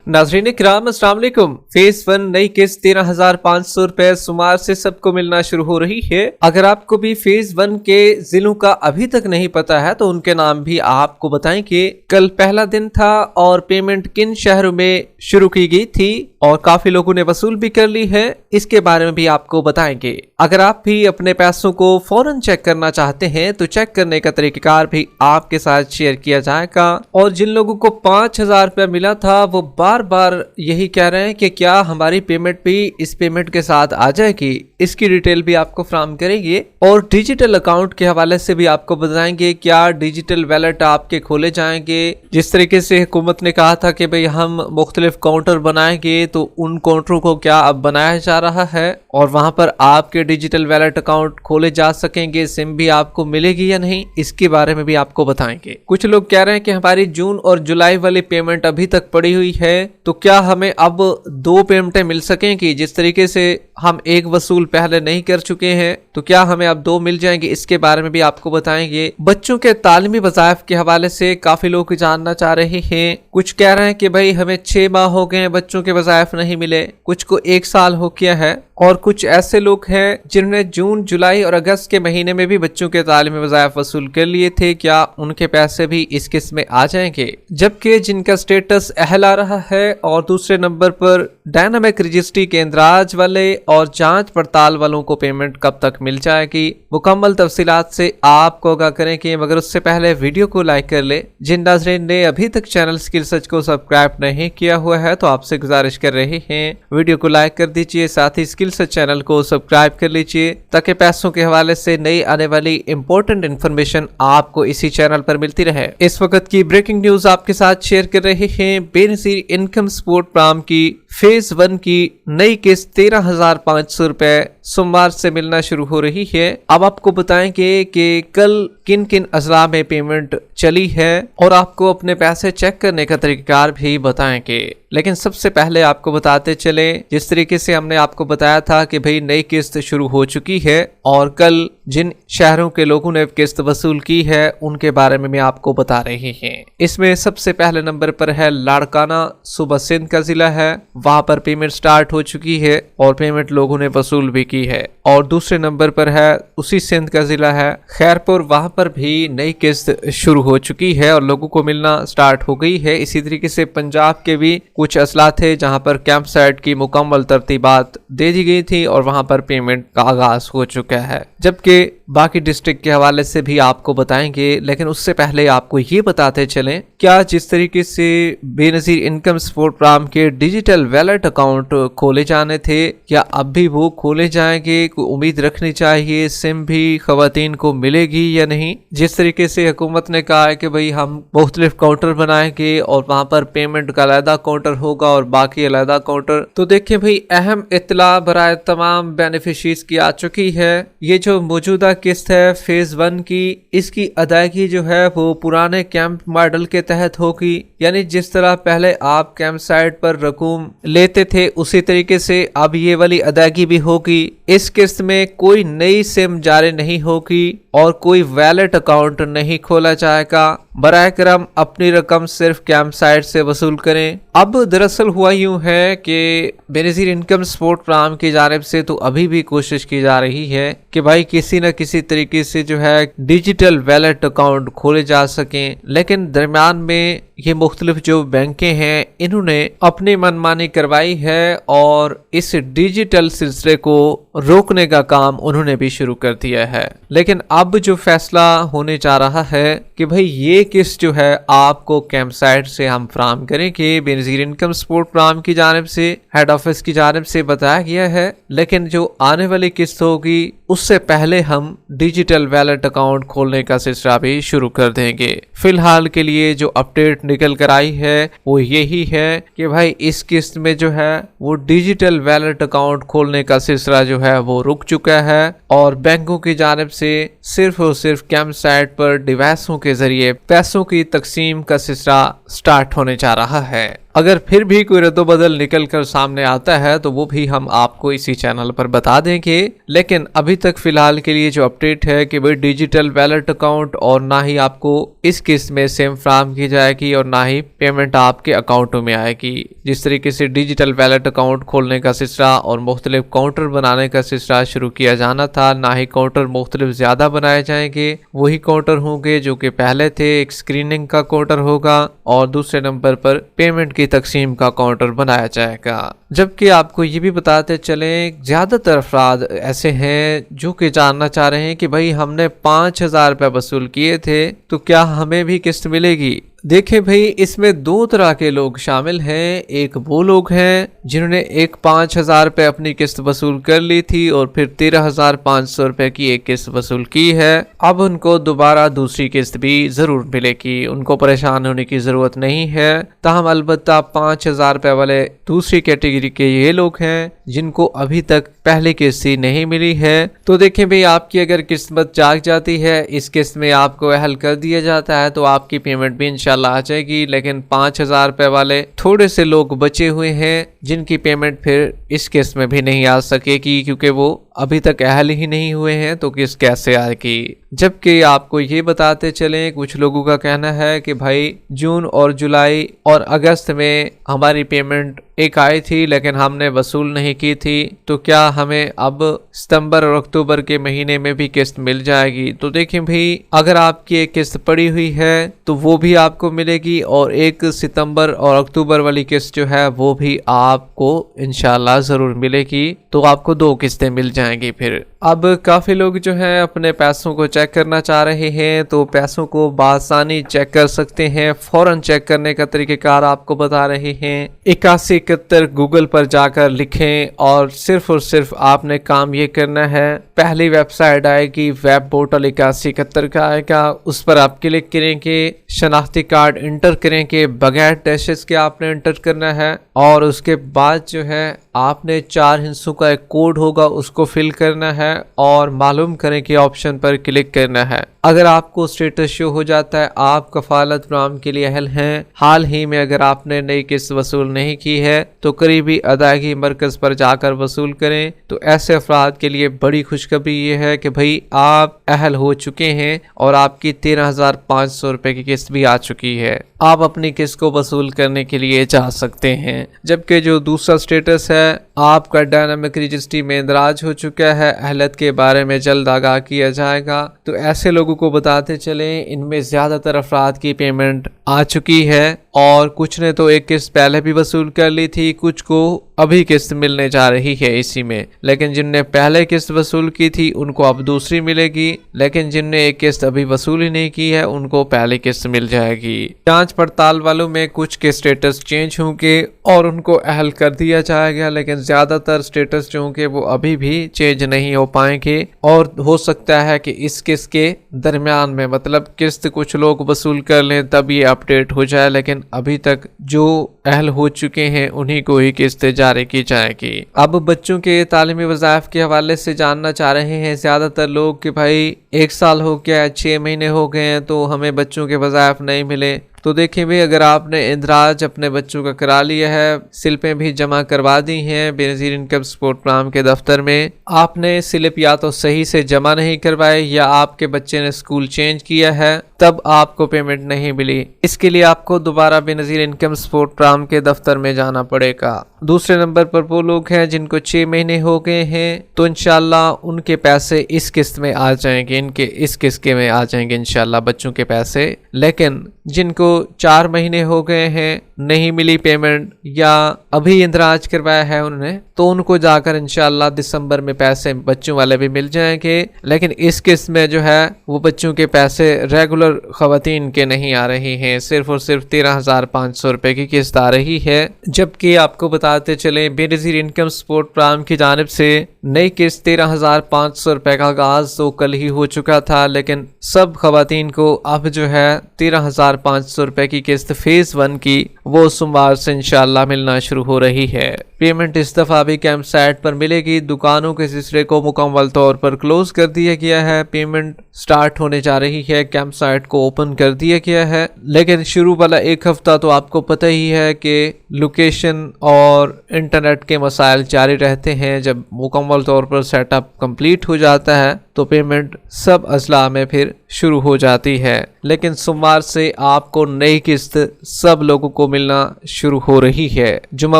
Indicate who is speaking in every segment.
Speaker 1: नाज़रीन इकराम अस्सलाम वालेकुम। फेज 1 नई किस्त 13,500 रुपए सोमवार से सबको मिलना शुरू हो रही है। अगर आपको भी फेज 1 के जिलों का अभी तक नहीं पता है तो उनके नाम भी आपको बताएं कि कल पहला दिन था और पेमेंट किन शहरों में शुरू की गई थी और काफी लोगों ने वसूल भी कर ली है, इसके बारे में भी आपको बताएंगे। अगर आप भी अपने पैसों को फौरन चेक करना चाहते हैं तो चेक करने का तरीकेकार भी आपके साथ शेयर किया जाएगा। और जिन लोगों को 5,000 रुपया मिला था वो बार बार यही कह रहे हैं कि क्या हमारी पेमेंट भी इस पेमेंट के साथ आ जाएगी, इसकी डिटेल भी आपको फराहम करेंगे। और डिजिटल अकाउंट के हवाले से भी आपको बताएंगे क्या डिजिटल वैलेट आपके खोले जाएंगे। जिस तरीके से हुकूमत ने कहा था कि भाई हम मुख्तलिफ काउंटर बनाएंगे तो उन काउंटरों को क्या अब बनाया जा रहा है और वहां पर आपके डिजिटल वैलेट अकाउंट खोले जा सकेंगे, सिम भी आपको मिलेगी या नहीं, इसके बारे में भी आपको बताएंगे। कुछ लोग कह रहे हैं कि हमारी जून और जुलाई वाली पेमेंट अभी तक पड़ी हुई है तो क्या हमें अब 2 पेमेंटें मिल सकेंगी। जिस तरीके से हम एक वसूल पहले नहीं कर चुके हैं तो क्या हमें अब 2 मिल जाएंगे, इसके बारे में भी आपको बताएंगे। बच्चों के तालीमी वज़ाइफ के हवाले से काफी लोग जानना चाह रहे हैं। कुछ कह रहे हैं कि भाई हमें 6 माह हो गए बच्चों के वज़ाइफ नहीं मिले, कुछ को 1 साल हो गया है और कुछ ऐसे लोग हैं जिन्होंने जून जुलाई और अगस्त के महीने में भी बच्चों के तालीमी वज़ाइफ वसूल कर लिए थे, क्या उनके पैसे भी इस किस्त में आ जाएंगे। जबकि जिनका स्टेटस अहल आ रहा है और दूसरे नंबर पर डायनामिक रजिस्ट्री के इंदराज वाले और जांच पड़ताल वालों को पेमेंट कब तक मिल जाएगी, मुकम्मल तफसीलात से आपको आगाह करें कि मगर उससे पहले वीडियो को लाइक कर ले। जिन नाज़रीन ने अभी तक चैनल स्किल सर्च को सब्सक्राइब नहीं किया हुआ है तो आपसे गुजारिश कर रहे हैं वीडियो को लाइक कर दीजिए, साथ ही स्किल सर्च चैनल को सब्सक्राइब कर लीजिए ताकि पैसों के हवाले से नई आने वाली इंपॉर्टेंट इन्फॉर्मेशन आपको इसी चैनल पर मिलती रहे। इस वक्त की ब्रेकिंग न्यूज आपके साथ शेयर कर रहे हैं। बेनजीर इनकम सपोर्ट प्रोग्राम की फेज 1 की नई किस्त 13,500 रुपए सोमवार से मिलना शुरू हो रही है। अब आपको बताएंगे कि कल किन किन अजला में पेमेंट चली है और आपको अपने पैसे चेक करने का तरीकाकार भी बताएंगे। लेकिन सबसे पहले आपको बताते चले, जिस तरीके से हमने आपको बताया था कि भाई नई किस्त शुरू हो चुकी है और कल जिन शहरों के लोगों ने किस्त वसूल की है उनके बारे में मैं आपको बता रहे हैं। इसमें सबसे पहले नंबर पर है लाड़काना, सूबा सिंध का जिला है, वहां पर पेमेंट स्टार्ट हो चुकी है और पेमेंट लोगों ने वसूल भी की है। और दूसरे नंबर पर है उसी सिंध का जिला है खैरपुर, वहां पर भी नई किस्त शुरू हो चुकी है और लोगों को मिलना स्टार्ट हो गई है। इसी तरीके से पंजाब के भी कुछ असला थे जहां पर कैंप साइट की मुकम्मल तरतीबात दे दी गई थी और वहां पर पेमेंट का आगाज हो चुका है। जबकि बाकी डिस्ट्रिक्ट के हवाले से भी आपको बताएंगे, लेकिन उससे पहले आपको ये बताते चलें क्या जिस तरीके से बेनजीर इनकम सपोर्ट प्रोग्राम के डिजिटल वैलेट अकाउंट खोले जाने थे क्या अब भी वो खोले जाएंगे, कोई उम्मीद रखनी चाहिए, सिम भी खवातीन को मिलेगी या नहीं। जिस तरीके से हुकूमत ने कहा है कि भाई हम मुख्तलिफ काउंटर बनाएंगे और वहां पर पेमेंट का अलहदा काउंटर होगा और बाकी अलहदा काउंटर, तो देखिए भाई अहम इत्तला बराए तमाम बेनिफिशरीज की आ चुकी है। ये जो मौजूदा किस्त है फेज 1 की, इसकी अदायगी जो है वो पुराने कैंप मॉडल के तहत होगी, यानी जिस तरह पहले आप कैंप साइट पर रकूम लेते थे उसी तरीके से अब ये वाली अदायगी भी होगी। इस किस्त में कोई नई सिम जारी नहीं होगी और कोई वैलेट अकाउंट नहीं खोला जाएगा। बराए करम अपनी रकम सिर्फ कैंप साइट से वसूल करें। अब दरअसल हुआ यूं है कि बेनजीर इनकम सपोर्ट प्रोग्राम की जानिब से तो अभी भी कोशिश की जा रही है कि भाई किसी न किसी तरीके से जो है डिजिटल वैलेट अकाउंट खोले जा सकें, लेकिन दरमियान में ये मुख्तलिफ जो बैंकें हैं इन्होंने अपनी मनमानी करवाई है और इस डिजिटल सिलसिले को रोकने का काम उन्होंने भी शुरू कर दिया है। लेकिन अब जो फैसला होने जा रहा है कि भाई ये किस्त जो है आपको कैंप साइट से हम फराहम करेंगे, बेनजीर इनकम सपोर्ट प्रोग्राम की जानिब से हेड ऑफिस की जानिब से बताया गया है, लेकिन जो आने वाली किस्त होगी उससे पहले हम डिजिटल वैलेट अकाउंट खोलने का सिलसिला भी शुरू कर देंगे। फिलहाल के लिए जो अपडेट निकल कर आई है वो यही है कि भाई इस किस्त में जो है वो डिजिटल वैलेट अकाउंट खोलने का सिलसिला जो है वो रुक चुका है और बैंकों की जानिब से सिर्फ और सिर्फ कैंप साइट पर डिवाइसों के जरिए पैसों की तकसीम का सिलसिला स्टार्ट होने जा रहा है। अगर फिर भी कोई रद्दोबदल निकल कर सामने आता है तो वो भी हम आपको इसी चैनल पर बता देंगे। लेकिन अभी तक फिलहाल के लिए जो अपडेट है कि भाई डिजिटल वैलेट अकाउंट और ना ही आपको इस किस्त में सिम फ्राहम की जाएगी और ना ही पेमेंट आपके अकाउंटों में आएगी। जिस तरीके से डिजिटल वैलेट अकाउंट खोलने का सिलसिला और मुख्तलिफ काउंटर बनाने का सिलसिला शुरू किया जाना था, ना ही काउंटर मुख्तलिफ ज्यादा बनाए जाएंगे, वही काउंटर होंगे जो कि पहले थे। एक स्क्रीनिंग का काउंटर होगा और दूसरे नंबर पर पेमेंट की तकसीम का काउंटर बनाया जाएगा। जबकि आपको ये भी बताते चलें, ज्यादातर अफराद ऐसे हैं जो कि जानना चाह रहे हैं कि भाई हमने 5,000 रुपये वसूल किए थे तो क्या हमें भी किस्त मिलेगी। देखें भाई, इसमें दो तरह के लोग शामिल हैं। एक वो लोग हैं जिन्होंने एक 5,000 रुपये अपनी किस्त वसूल कर ली थी और फिर 13,500 रुपये की एक किस्त वसूल की है। अब उनको दोबारा दूसरी किस्त भी जरूर मिलेगी, उनको परेशान होने की जरूरत नहीं है। ताहम अलबत्ता 5,000 रुपये वाले दूसरी कैटेगरी के ये लोग हैं जिनको अभी तक पहली किस्त ही नहीं मिली है। तो देखें भाई, आपकी अगर किस्मत जाग जाती है, इस किस्त में आपको अहल कर दिया जाता है तो आपकी पेमेंट भी इंशाल्लाह आ जाएगी। लेकिन 5,000 रुपये वाले थोड़े से लोग बचे हुए हैं जिनकी पेमेंट फिर इस किस्त में भी नहीं आ सकेगी क्योंकि वो अभी तक अहल ही नहीं हुए हैं, तो किस्त कैसे आएगी। जबकि आपको ये बताते चलें, कुछ लोगों का कहना है कि भाई जून और जुलाई और अगस्त में हमारी पेमेंट एक आई थी लेकिन हमने वसूल नहीं की थी, तो क्या हमें अब सितंबर और अक्टूबर के महीने में भी किस्त मिल जाएगी। तो देखें भाई, अगर आपकी एक किस्त पड़ी हुई है तो वो भी आपको मिलेगी और एक सितंबर और अक्टूबर वाली किस्त जो है वो भी आपको इंशाल्लाह जरूर मिलेगी। तो आपको 2 किस्तें मिल जाएंगी। फिर अब काफी लोग जो हैं अपने पैसों को चेक करना चाह रहे हैं, तो पैसों को बासानी चेक कर सकते हैं। फौरन चेक करने का तरीकेकार आपको बता रहे हैं। 8171 गूगल पर जाकर लिखें और सिर्फ आपने काम ये करना है, पहली वेबसाइट आएगी वेब पोर्टल 8171 का आएगा, उस पर आप क्लिक करेंगे, शनाख्ती कार्ड इंटर करेंगे, बगैर डैशेस के आपने इंटर करना है और उसके बाद जो है आपने 4 हिस्सों का एक कोड होगा उसको फिल करना है और मालूम करें कि ऑप्शन पर क्लिक करना है। अगर आपको स्टेटस शो हो जाता है आप कफालत फराहम के लिए अहल हैं, हाल ही में अगर आपने नई किस्त वसूल नहीं की है तो करीबी अदायगी मरकज पर जाकर वसूल करें। तो ऐसे अफराद के लिए बड़ी खुशखबरी ये है कि भाई आप अहल हो चुके हैं और आपकी 13,500 रुपए की किस्त भी आ चुकी है। आप अपनी किस्त को वसूल करने के लिए जा सकते हैं। जबकि जो दूसरा स्टेटस है, आपका डायनामिक रजिस्ट्री में इंदराज हो चुका है, अहलत के बारे में जल्द आगाह किया जाएगा। तो ऐसे लोगों को बताते चलें, इनमें ज्यादातर अफराद की पेमेंट आ चुकी है और कुछ ने तो एक किस्त पहले भी वसूल कर ली थी, कुछ को अभी किस्त मिलने जा रही है इसी में। लेकिन जिनने पहले किस्त वसूल की थी उनको अब दूसरी मिलेगी, लेकिन जिनने एक किस्त अभी वसूल ही नहीं की है उनको पहली किस्त मिल जाएगी। जांच पड़ताल वालों में कुछ के स्टेटस चेंज होंगे और उनको अहल कर दिया जाएगा, लेकिन ज्यादातर स्टेटस जो होंगे वो अभी भी चेंज नहीं हो पाएंगे और हो सकता है कि इस किस्त के दरमियान में, मतलब किस्त कुछ लोग वसूल कर लें तब ये अपडेट हो जाए, लेकिन अभी तक जो अहल हो चुके हैं उन्हीं को ही किस्त जारी की जाएगी। अब बच्चों के तालीमी वज़ाइफ के हवाले से जानना चाह रहे हैं ज्यादातर लोग कि भाई 1 साल हो गया, 6 महीने हो गए हैं तो हमें बच्चों के वज़ाइफ नहीं मिले। तो देखिए भाई, अगर आपने इंदराज अपने बच्चों का करा लिया है, स्लिपें भी जमा करवा दी हैं बेनज़ीर इनकम सपोर्ट प्रोग्राम के दफ्तर में, आपने स्लिप या तो सही से जमा नहीं करवाए या आपके बच्चे ने स्कूल चेंज किया है, तब आपको पेमेंट नहीं मिली। इसके लिए आपको दोबारा बेनज़ीर इनकम सपोर्ट प्रोग्राम के दफ्तर में जाना पड़ेगा। दूसरे नंबर पर वो लोग हैं जिनको 6 महीने हो गए हैं, तो इंशाल्लाह उनके पैसे इस किस्त में आ जाएंगे, इनके इस किस्त में आ जाएंगे इंशाल्लाह बच्चों के पैसे। लेकिन जिनको 4 महीने हो गए हैं, नहीं मिली पेमेंट या अभी इंदराज करवाया है उन्होंने, तो उनको जाकर इंशाल्लाह दिसंबर में पैसे बच्चों वाले भी मिल जाएंगे। लेकिन इस किस्त में जो है वो बच्चों के पैसे रेगुलर खवातीन के नहीं आ रही हैं, सिर्फ और सिर्फ 13,500 रुपए की किस्त आ रही है। जबकि आपको बताते चले, बेनज़ीर इनकम सपोर्ट प्रोग्राम की जानिब से नई किस्त 13,500 रुपए का आगाज तो कल ही हो चुका था, लेकिन सब खवातीन को अब जो है 13,500 रुपए की किस्त फेज 1 की वो सोमवार से इंशाल्लाह मिलना शुरू हो रही है। पेमेंट इस दफा भी कैंप साइट पर मिलेगी। दुकानों के सिलसिले को मुकम्मल तौर पर क्लोज कर दिया गया है। पेमेंट स्टार्ट होने जा रही है, कैंप साइट को ओपन कर दिया गया है। लेकिन शुरू वाला एक हफ्ता तो आपको पता ही है कि लोकेशन और इंटरनेट के मसाइल जारी रहते हैं। जब मुकम्मल तौर पर सेटअप कंप्लीट हो जाता है तो पेमेंट सब अजला में फिर शुरू हो जाती है। लेकिन सोमवार से आपको नई किस्त सब लोगों को मिलना शुरू हो रही है। जुमा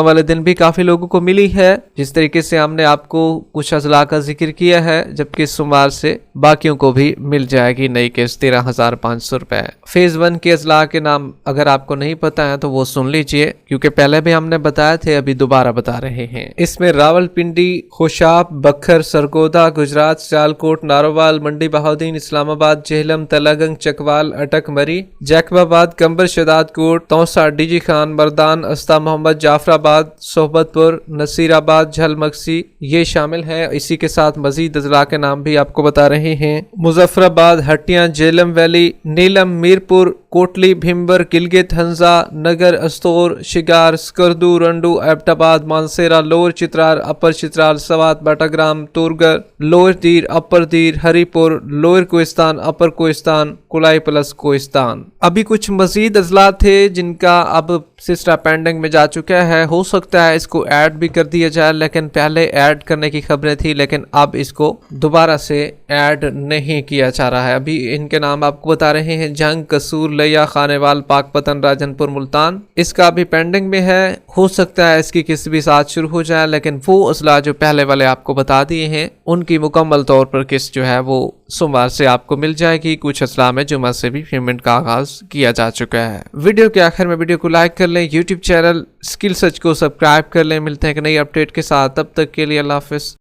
Speaker 1: वाले दिन भी काफी लोगों को मिली है। जिस तरीके से हमने आपको कुछ अजला का जिक्र किया है, जबकि सोमवार से बाकियों को भी मिल जाएगी नई किस्त 13,500 रुपए। फेज 1 के अजला के नाम अगर आपको नहीं पता है तो वो सुन लीजिए, क्योंकि पहले भी हमने बताया थे, अभी दोबारा बता रहे हैं। इसमें रावलपिंडी, खुशाब, बखर, सरगोदा, गुजरात, सियालकोट, नारोवाल, मंडी बहाउद्दीन, इस्लामाबाद, जेहलम, तलागंग, चकवाल, अटक मरी, जैकबाबाद, कंबर, शदादकोट, तौसा, डीजी खान, मर्दान, अस्ता मोहम्मद, जाफराबाद, सोहबतपुर, नसीराबाद, झलमक्सी ये शामिल है। इसी के साथ मजीद अजला के नाम भी आपको बता रहे हैं। मुजफ्फराबाद, हटिया, जेलम वैली, नीलम, मीरपुर, कोटली, भिम्बर, गिलगित, हंजा, नगर, अस्तौर, शिगार, स्कर्दू, रंडू, एबटाबाद, मानसेरा, लोअर चित्रार, अपर चित्रार, सवात, बाटाग्राम, तुरगर, लोअर दीर, अपर दीर, हरिपुर, लोअर कोहिस्तान, अपर कोहिस्तान, कुलाई प्लस कोहिस्तान। अभी कुछ मजीद अजला थे जिनका अब सिलसिला पेंडिंग में जा चुका है। हो सकता है इसको ऐड भी कर दिया जाए, लेकिन पहले ऐड करने की खबरें थी, लेकिन अब इसको दोबारा से ऐड नहीं किया जा रहा है। अभी इनके नाम आपको बता रहे हैं। जंग, कसूर, लिया, खानेवाल, पाकपतन, राजनपुर, मुल्तान, इसका भी पेंडिंग में है। हो सकता है इसकी किस्त भी साथ शुरू हो जाए, लेकिन वो अजला जो पहले वाले आपको बता दिए हैं उनकी मुकम्मल तौर पर किस्त जो है वो सोमवार से आपको मिल जाएगी। कुछ अजला में जुमा से भी पेमेंट का आगाज किया जा चुका है। वीडियो के आखिर में वीडियो को लाइक कर लें, यूट्यूब चैनल स्किल सर्च को सब्सक्राइब कर लें। मिलते हैं एक नई अपडेट के साथ, तब तक के लिए अल्लाह हाफिज।